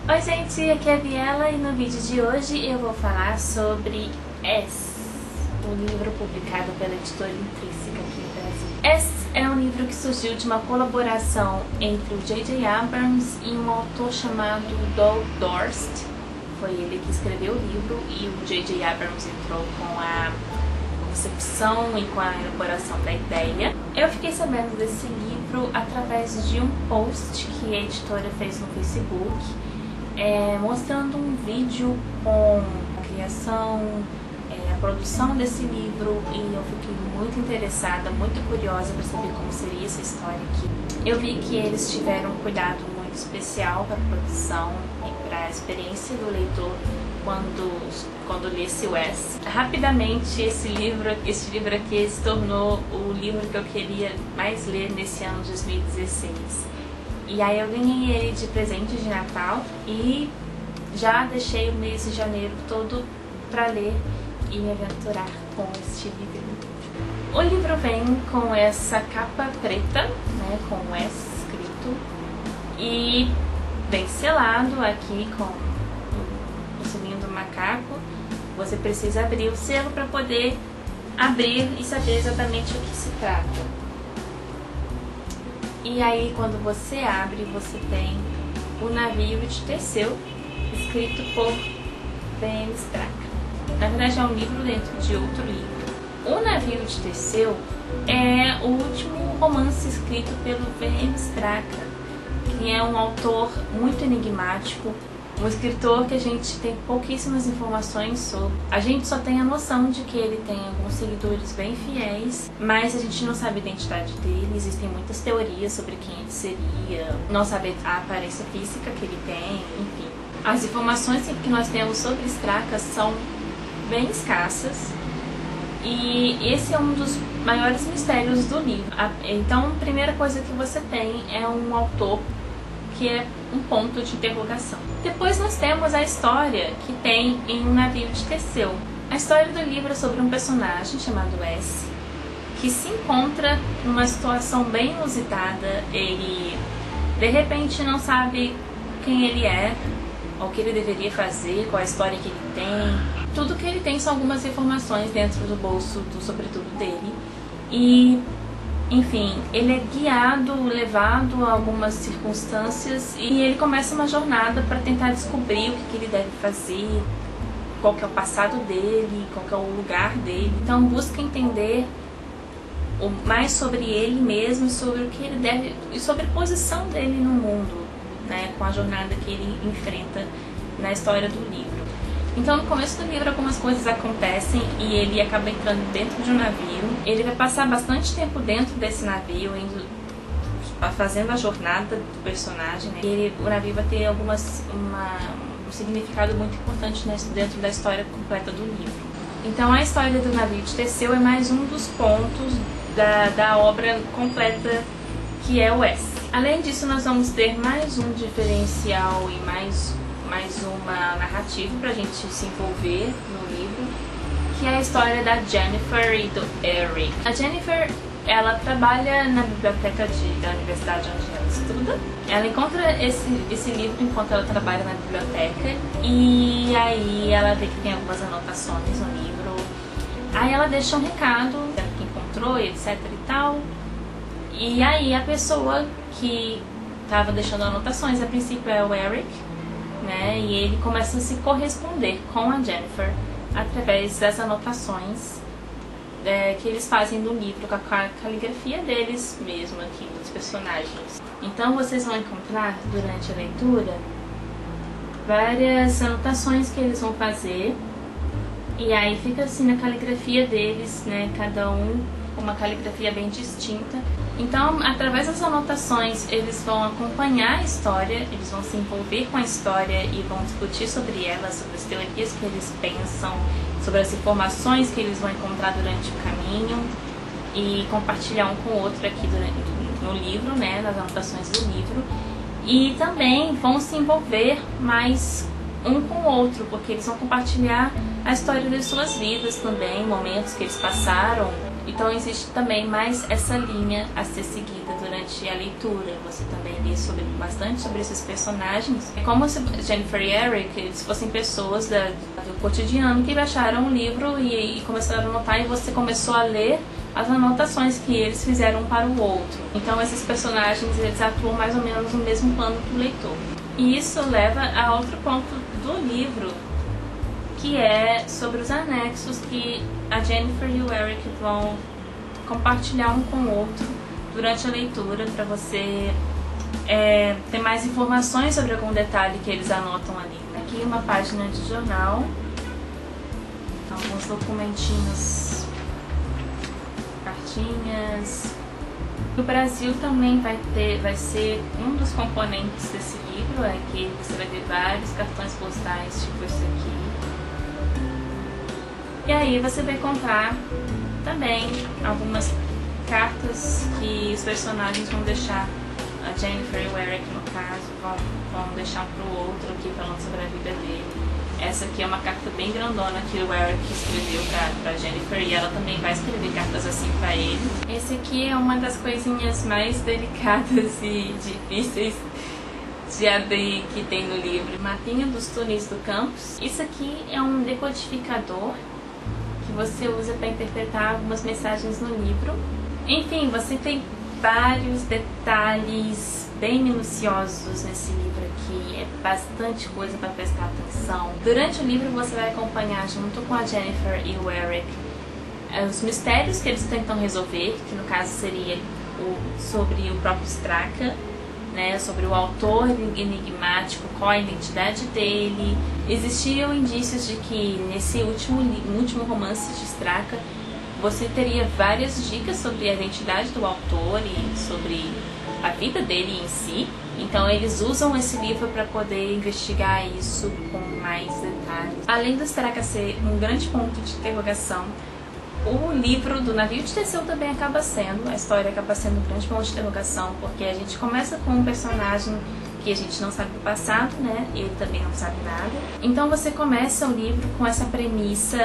Oi gente, aqui é a Biela e no vídeo de hoje eu vou falar sobre S, um livro publicado pela editora Intrínseca aqui no Brasil. S é um livro que surgiu de uma colaboração entre o J.J. Abrams e um autor chamado Doug Dorst. Foi ele que escreveu o livro e o J.J. Abrams entrou com a concepção e com a elaboração da ideia. Eu fiquei sabendo desse livro através de um post que a editora fez no Facebook, mostrando um vídeo com a criação, a produção desse livro, e eu fiquei muito interessada, muito curiosa para saber como seria essa história aqui. Eu vi que eles tiveram um cuidado muito especial para a produção e para a experiência do leitor quando lesse o S. Rapidamente esse livro aqui se tornou o livro que eu queria mais ler nesse ano de 2016. E aí eu ganhei ele de presente de Natal e já deixei o mês de janeiro todo para ler e me aventurar com este livro. O livro vem com essa capa preta, né, com o S escrito, e bem selado aqui com o sininho do macaco. Você precisa abrir o selo para poder abrir e saber exatamente o que se trata. E aí quando você abre, você tem O Navio de Teseu, escrito por V.M. Straca. Na verdade é um livro dentro de outro livro. O Navio de Teseu é o último romance escrito pelo V.M. Straca, que é um autor muito enigmático, um escritor que a gente tem pouquíssimas informações sobre. A gente só tem a noção de que ele tem alguns seguidores bem fiéis, mas a gente não sabe a identidade dele. Existem muitas teorias sobre quem ele seria, não sabe a aparência física que ele tem, enfim. As informações que nós temos sobre Straca são bem escassas, e esse é um dos maiores mistérios do livro. Então, a primeira coisa que você tem é um autor que é um ponto de interrogação. Depois nós temos a história que tem em Um Navio de Teseu. A história do livro é sobre um personagem chamado S, que se encontra numa situação bem inusitada. Ele de repente não sabe quem ele é, o que ele deveria fazer, qual a história que ele tem. Tudo que ele tem são algumas informações dentro do bolso do sobretudo dele. E enfim, ele é guiado, levado a algumas circunstâncias, e ele começa uma jornada para tentar descobrir o que ele deve fazer, qual que é o passado dele, qual que é o lugar dele. Então busca entender mais sobre ele mesmo, sobre o que ele deve e sobre a posição dele no mundo, né, com a jornada que ele enfrenta na história do livro. Então, no começo do livro, algumas coisas acontecem e ele acaba entrando dentro de um navio. Ele vai passar bastante tempo dentro desse navio, fazendo a jornada do personagem, né? O navio vai ter um significado muito importante dentro da história completa do livro. Então, a história do Navio de Teseu é mais um dos pontos da obra completa, que é o S. Além disso, nós vamos ter mais um diferencial e mais uma narrativa pra gente se envolver no livro, que é a história da Jennifer e do Eric. A Jennifer, ela trabalha na biblioteca da universidade onde ela estuda. Ela encontra esse livro enquanto ela trabalha na biblioteca, e aí ela vê que tem algumas anotações no livro. Aí ela deixa um recado, dizendo que encontrou, etc e tal. E aí a pessoa que estava deixando anotações, a princípio é o Eric, né? E ele começa a se corresponder com a Jennifer através das anotações que eles fazem no livro, com a caligrafia deles mesmo aqui, dos personagens. Então vocês vão encontrar durante a leitura várias anotações que eles vão fazer, e aí fica assim na caligrafia deles, né? Cada um com uma caligrafia bem distinta. Então, através das anotações, eles vão acompanhar a história, eles vão se envolver com a história e vão discutir sobre ela, sobre as teorias que eles pensam, sobre as informações que eles vão encontrar durante o caminho, e compartilhar um com o outro aqui no livro, né, nas anotações do livro. E também vão se envolver mais um com o outro, porque eles vão compartilhar a história das suas vidas também, momentos que eles passaram Então existe também mais essa linha a ser seguida durante a leitura. Você também lê bastante sobre esses personagens. É como se Jennifer e Eric eles fossem pessoas do cotidiano que baixaram o livro e começaram a anotar, e você começou a ler as anotações que eles fizeram um para o outro. Então esses personagens eles atuam mais ou menos no mesmo plano que o leitor. E isso leva a outro ponto do livro, que é sobre os anexos que a Jennifer e o Eric vão compartilhar um com o outro durante a leitura, para você ter mais informações sobre algum detalhe que eles anotam ali. Aqui uma página de jornal, alguns documentinhos, cartinhas. No Brasil também vai ser um dos componentes desse livro, é que você vai ter vários cartões postais, tipo esse aqui. E aí você vai encontrar também algumas cartas que os personagens vão deixar, a Jennifer e o Eric no caso, vão deixar um pro outro aqui falando sobre a vida dele. Essa aqui é uma carta bem grandona que o Eric escreveu pra Jennifer, e ela também vai escrever cartas assim pra ele. Esse aqui é uma das coisinhas mais delicadas e difíceis de abrir que tem no livro. Mapinha dos túneis do campus. Isso aqui é um decodificador que você usa para interpretar algumas mensagens no livro. Enfim, você tem vários detalhes bem minuciosos nesse livro aqui, é bastante coisa para prestar atenção. Durante o livro você vai acompanhar junto com a Jennifer e o Eric os mistérios que eles tentam resolver, que no caso seria sobre o próprio Straka, né, sobre o autor enigmático, qual a identidade dele. Existiam indícios de que nesse último romance de Straka você teria várias dicas sobre a identidade do autor e sobre a vida dele em si. Então eles usam esse livro para poder investigar isso com mais detalhes. Além do Straka ser um grande ponto de interrogação, o livro do Navio de Teseu também acaba sendo, a história acaba sendo um grande ponto de interrogação, porque a gente começa com um personagem que a gente não sabe o passado, né? Ele também não sabe nada. Então você começa o livro com essa premissa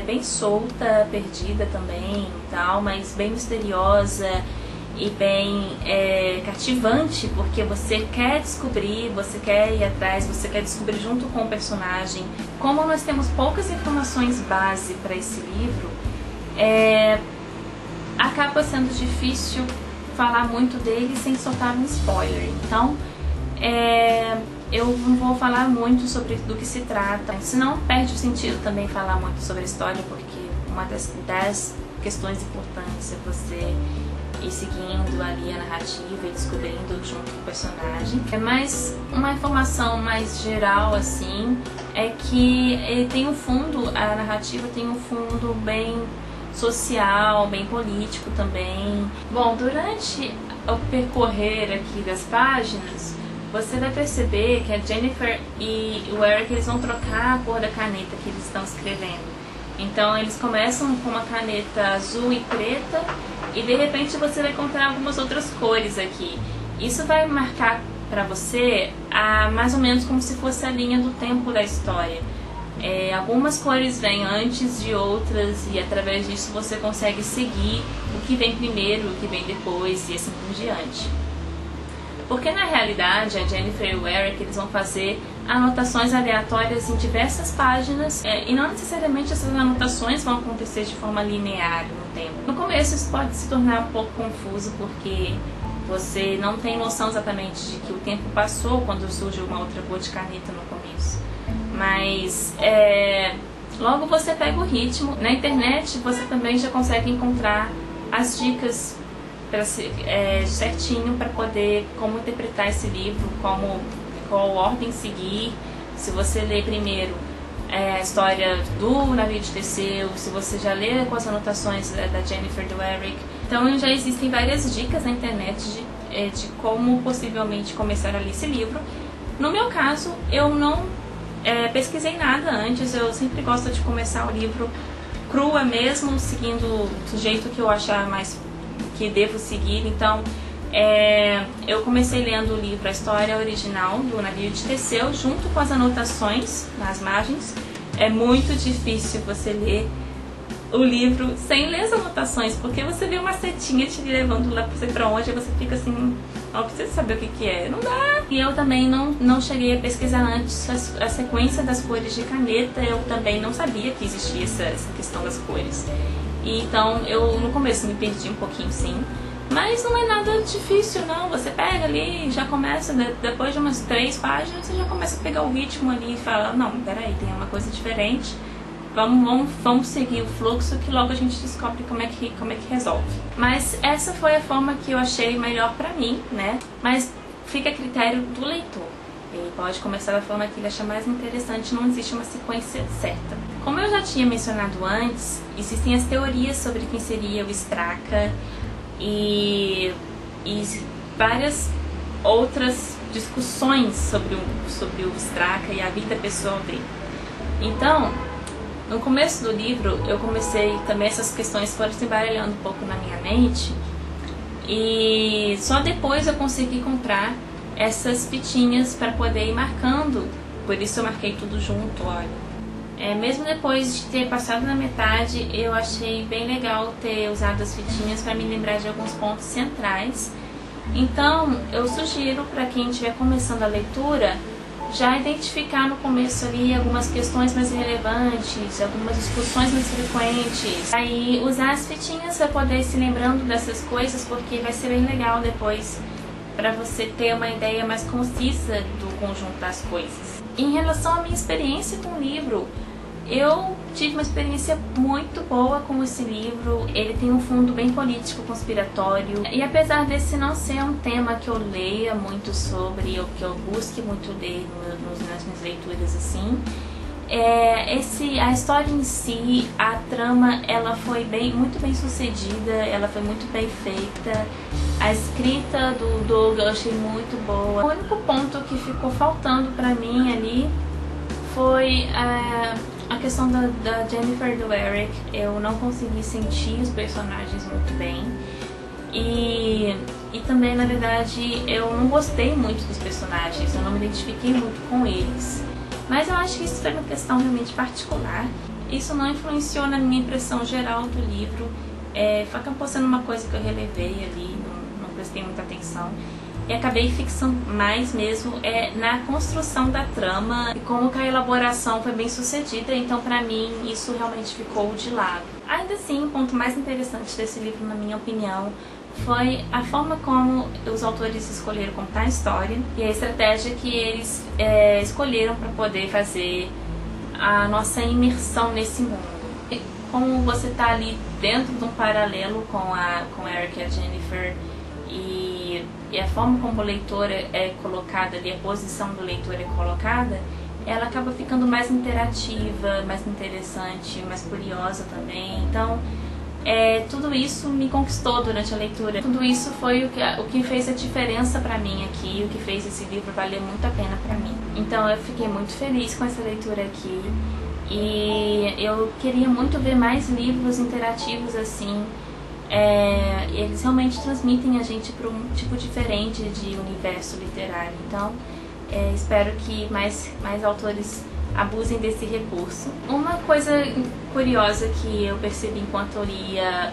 bem solta, perdida também e tal, mas bem misteriosa e bem cativante, porque você quer descobrir, você quer ir atrás, você quer descobrir junto com o personagem. Como nós temos poucas informações base para esse livro, acaba sendo difícil falar muito dele sem soltar um spoiler. Então eu não vou falar muito sobre do que se trata, senão perde o sentido também falar muito sobre a história, porque uma das questões importantes é você ir seguindo ali a narrativa e descobrindo junto com o personagem. Mas uma informação mais geral assim é que ele tem um fundo, a narrativa tem um fundo bem social, bem político também. Bom, durante o percorrer aqui das páginas, você vai perceber que a Jennifer e o Eric eles vão trocar a cor da caneta que eles estão escrevendo. Então eles começam com uma caneta azul e preta e de repente você vai encontrar algumas outras cores aqui. Isso vai marcar para você mais ou menos como se fosse a linha do tempo da história. Algumas cores vêm antes de outras e através disso você consegue seguir o que vem primeiro, o que vem depois e assim por diante. Porque na realidade a Jennifer e o Eric eles vão fazer anotações aleatórias em diversas páginas e não necessariamente essas anotações vão acontecer de forma linear no tempo. No começo isso pode se tornar um pouco confuso porque você não tem noção exatamente de que o tempo passou quando surge uma outra cor de caneta no começo. Mas logo você pega o ritmo. Na internet você também já consegue encontrar as dicas certinho para poder como interpretar esse livro, qual ordem seguir. Se você lê primeiro a história do Navio de Teseu, se você já lê com as anotações da Jennifer e do Eric. Então já existem várias dicas na internet de como possivelmente começar a ler esse livro. No meu caso, eu não pesquisei nada antes, eu sempre gosto de começar o livro crua mesmo, seguindo do jeito que eu achar mais que devo seguir. Então eu comecei lendo o livro, a história original do Navio de Teseu, junto com as anotações nas margens. É muito difícil você ler o livro sem ler as anotações, porque você vê uma setinha te levando lá pra onde, e você fica assim, não precisa saber o que que é, não dá. E eu também não cheguei a pesquisar antes a sequência das cores de caneta, eu também não sabia que existia essa questão das cores. E então eu no começo me perdi um pouquinho, sim. Mas não é nada difícil, não. Você pega ali, já começa, depois de umas 3 páginas, você já começa a pegar o ritmo ali e fala, não, peraí, tem uma coisa diferente. Vamos seguir o fluxo que logo a gente descobre como é que resolve. Mas essa foi a forma que eu achei melhor pra mim, né? Mas fica a critério do leitor. Ele pode começar da forma que ele achar mais interessante, não existe uma sequência certa. Como eu já tinha mencionado antes, existem as teorias sobre quem seria o Straka e várias outras discussões sobre o Straka e a vida pessoal dele. Então, no começo do livro, eu comecei também, essas questões foram se embaralhando um pouco na minha mente, e só depois eu consegui comprar essas fitinhas para poder ir marcando, por isso eu marquei tudo junto, olha. Mesmo depois de ter passado na metade, eu achei bem legal ter usado as fitinhas para me lembrar de alguns pontos centrais. Então, eu sugiro para quem estiver começando a leitura, já identificar no começo ali algumas questões mais relevantes, algumas discussões mais frequentes. Aí usar as fitinhas para poder ir se lembrando dessas coisas, porque vai ser bem legal depois para você ter uma ideia mais concisa do conjunto das coisas. Em relação à minha experiência com o livro, eu tive uma experiência muito boa com esse livro. Ele tem um fundo bem político, conspiratório, e apesar desse não ser um tema que eu leia muito sobre, ou que eu busque muito ler nas minhas leituras assim, a história em si, a trama, ela foi muito bem sucedida, ela foi muito bem feita. A escrita do Doug eu achei muito boa. O único ponto que ficou faltando pra mim ali foi a questão da Jennifer e do Eric. Eu não consegui sentir os personagens muito bem. E também, na verdade, eu não gostei muito dos personagens, eu não me identifiquei muito com eles. Mas eu acho que isso foi uma questão realmente particular. Isso não influenciou na minha impressão geral do livro. Acabou sendo uma coisa que eu relevei ali, não prestei muita atenção. E acabei fixando mais mesmo na construção da trama e como que a elaboração foi bem sucedida, então pra mim isso realmente ficou de lado. Ainda assim, o ponto mais interessante desse livro, na minha opinião, foi a forma como os autores escolheram contar a história e a estratégia que eles escolheram para poder fazer a nossa imersão nesse mundo. E como você tá ali dentro de um paralelo com Eric e a Jennifer, e a forma como o leitor é colocada ali, a posição do leitor é colocada, ela acaba ficando mais interativa, mais interessante, mais curiosa também. Então, tudo isso me conquistou durante a leitura. Tudo isso foi o que fez a diferença pra mim aqui, o que fez esse livro valer muito a pena pra mim. Então eu fiquei muito feliz com essa leitura aqui, e eu queria muito ver mais livros interativos assim. Eles realmente transmitem a gente para um tipo diferente de universo literário. Então espero que mais autores abusem desse recurso. Uma coisa curiosa que eu percebi enquanto eu lia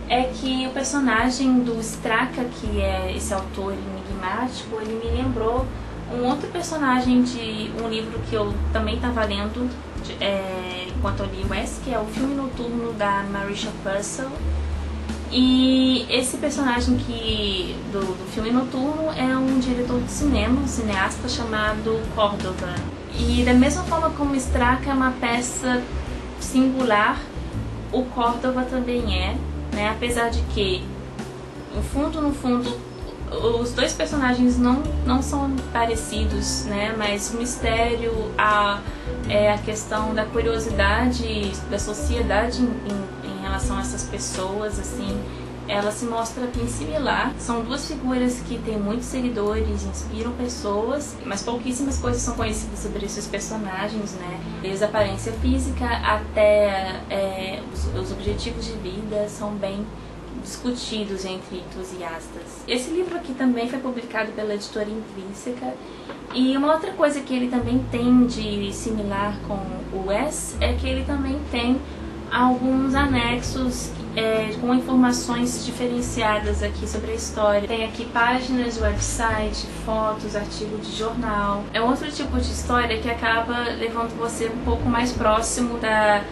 é que o personagem do Straka, que é esse autor enigmático, ele me lembrou um outro personagem de um livro que eu também estava lendo enquanto eu li o S, que é o Filme Noturno da Marisha Purcell. E esse personagem do Filme Noturno é um diretor de cinema, um cineasta chamado Córdova. E da mesma forma como Straka é uma peça singular, o Córdova também né? Apesar de que, no fundo, os dois personagens não são parecidos, né? Mas o mistério, a questão da curiosidade da sociedade em relação a essas pessoas, assim, ela se mostra bem similar. São duas figuras que têm muitos seguidores, inspiram pessoas, mas pouquíssimas coisas são conhecidas sobre esses personagens, né? Desde a aparência física até os objetivos de vida são bem discutidos entre entusiastas. Esse livro aqui também foi publicado pela editora Intrínseca, e uma outra coisa que ele também tem de similar com o S é que ele também tem alguns anexos com informações diferenciadas aqui sobre a história. Tem aqui páginas de website, fotos, artigos de jornal. É outro tipo de história que acaba levando você um pouco mais próximo da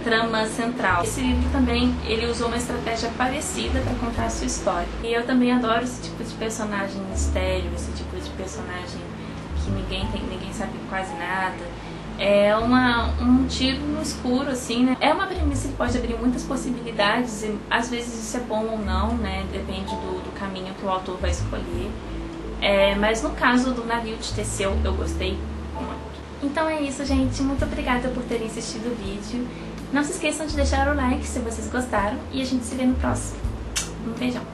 trama central. Esse livro também, ele usou uma estratégia parecida para contar a sua história. E eu também adoro esse tipo de personagem mistério, esse tipo de personagem que ninguém sabe quase nada. É um tiro no escuro, assim, né? É uma premissa que pode abrir muitas possibilidades e às vezes isso é bom ou não, né? Depende do caminho que o autor vai escolher. Mas no caso do Navio de Teseu, eu gostei muito. Então é isso, gente. Muito obrigada por terem assistido o vídeo. Não se esqueçam de deixar o like se vocês gostaram e a gente se vê no próximo. Um beijão!